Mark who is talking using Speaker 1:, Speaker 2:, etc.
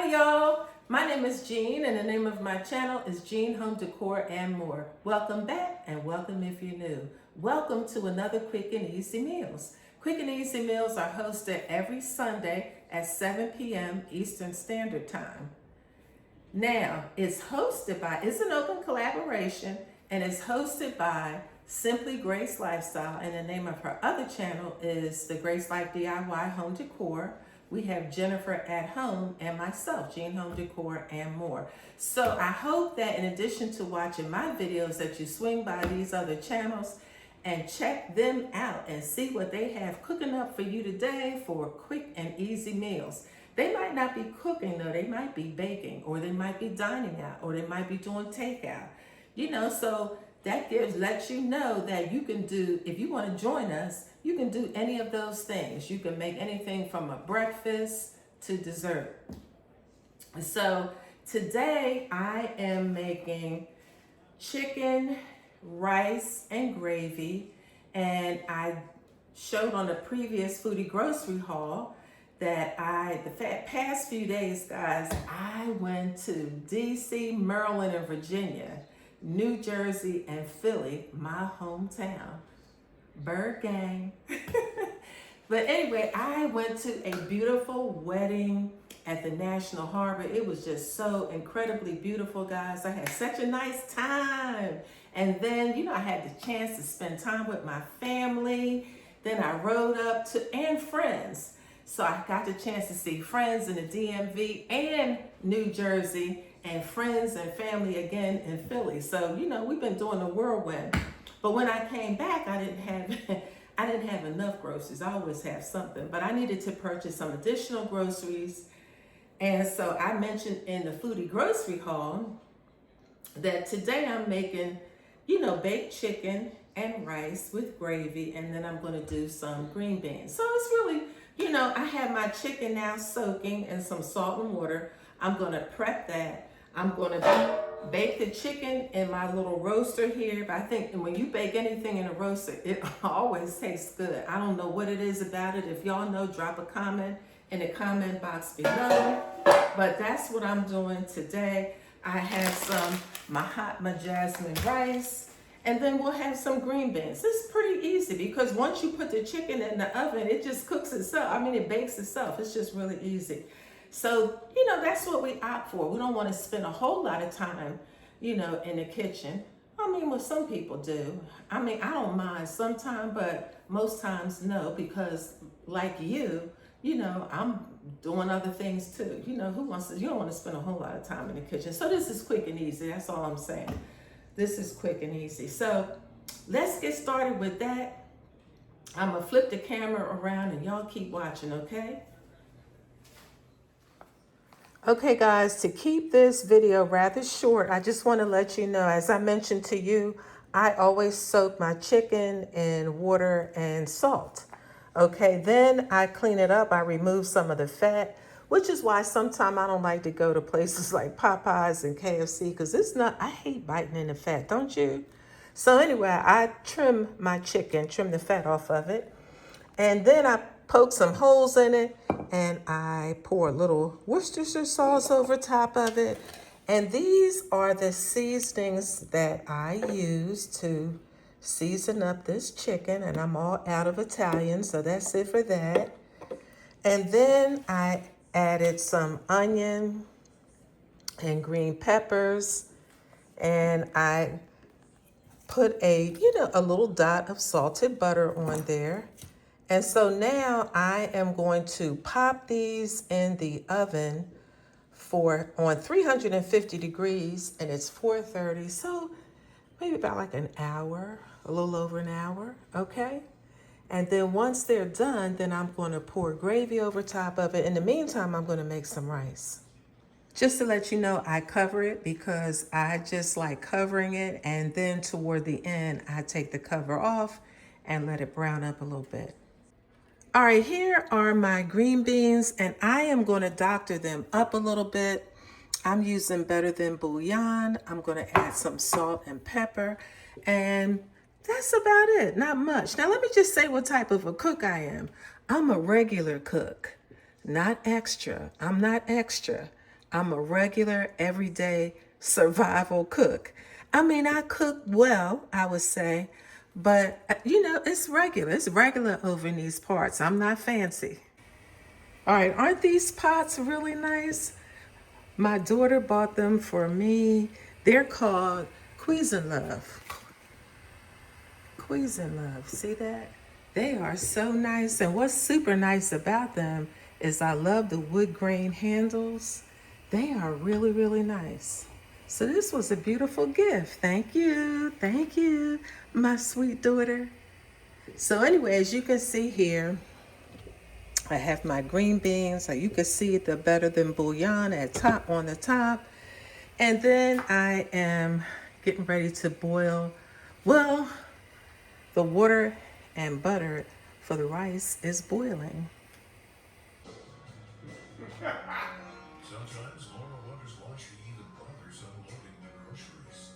Speaker 1: Hi y'all, my name is Jean and the name of my channel is Jean Home Decor and More. Welcome back and welcome if you're new. Welcome to another Quick and Easy Meals. Quick and Easy Meals are hosted every Sunday at 7 p.m. Eastern Standard Time. Now, it's an open collaboration and it's hosted by Simply Grace Lifestyle, and the name of her other channel is the Grace Life DIY Home Decor. We have Jennifer at Home and myself, Jean Home Decor and More. So I hope that in addition to watching my videos that you swing by these other channels and check them out and see what they have cooking up for you today for quick and easy meals. They might not be cooking though, they might be baking, or they might be dining out, or they might be doing takeout. So that lets you know that you can do, if you want to join us, you can do any of those things. You can make anything from a breakfast to dessert. So today I am making chicken, rice, and gravy. And I showed on the previous foodie grocery haul that the past few days, guys, I went to DC, Maryland, and Virginia, New Jersey, and Philly, my hometown. Bird gang. But anyway, I went to a beautiful wedding at the National Harbor. It was just so incredibly beautiful, guys. I had such a nice time. And then, I had the chance to spend time with my family. Then I rode up and friends. So I got the chance to see friends in the DMV and New Jersey, and friends and family again in Philly. So, we've been doing a whirlwind. But when I came back, I didn't have enough groceries. I always have something, but I needed to purchase some additional groceries. And so I mentioned in the foodie grocery haul that today I'm making, baked chicken and rice with gravy, and then I'm going to do some green beans. So it's really, I have my chicken now soaking in some salt and water. I'm going to prep that. I'm going to bake the chicken in my little roaster here. But I think when you bake anything in a roaster, it always tastes good. I don't know what it is about it. If y'all know, drop a comment in the comment box below. But that's what I'm doing today. I have my jasmine rice, and then we'll have some green beans. It's pretty easy because once you put the chicken in the oven, it just cooks itself. It bakes itself. It's just really easy. So, that's what we opt for. We don't want to spend a whole lot of time, in the kitchen. Well, some people do. I don't mind sometimes, but most times no, because like you I'm doing other things too. You don't want to spend a whole lot of time in the kitchen. So this is quick and easy. That's all I'm saying. This is quick and easy. So let's get started with that. I'm going to flip the camera around and y'all keep watching, okay? Okay, guys, to keep this video rather short, I just want to let you know, as I mentioned to you, I always soak my chicken in water and salt. Okay, then I clean it up. I remove some of the fat, which is why sometimes I don't like to go to places like Popeyes and KFC, because I hate biting in the fat, don't you? So anyway, I trim my chicken, trim the fat off of it, and then I poke some holes in it, and I pour a little Worcestershire sauce over top of it. And these are the seasonings that I use to season up this chicken, and I'm all out of Italian, so that's it for that. And then I added some onion and green peppers, and I put a little dot of salted butter on there. And so now I am going to pop these in the oven on 350 degrees, and it's 4:30, so maybe about like an hour, a little over an hour, okay? And then once they're done, then I'm going to pour gravy over top of it. In the meantime, I'm going to make some rice. Just to let you know, I cover it because I just like covering it, and then toward the end, I take the cover off and let it brown up a little bit. All right, here are my green beans, and I am going to doctor them up a little bit. I'm using Better Than Bouillon. I'm going to add some salt and pepper, and that's about it, not much. Now, let me just say what type of a cook I am. I'm a regular cook, not extra. I'm not extra. I'm a regular, everyday survival cook. I mean, I cook well, I would say, but you know, it's regular. It's regular over in these parts. I'm not fancy. All right, aren't these pots really nice? My daughter bought them for me. They're called Cuisinlove. Cuisinlove. See that? They are so nice. And what's super nice about them is I love the wood grain handles. They are really, really nice. So this was a beautiful gift. Thank you. Thank you, my sweet daughter. So anyway, as you can see here, I have my green beans. So you can see the better than bouillon at top on the top. And then I am getting ready to boil. Well, the water and butter for the rice is boiling.
Speaker 2: Sometimes Laura wonders why she even bothers unloading the groceries.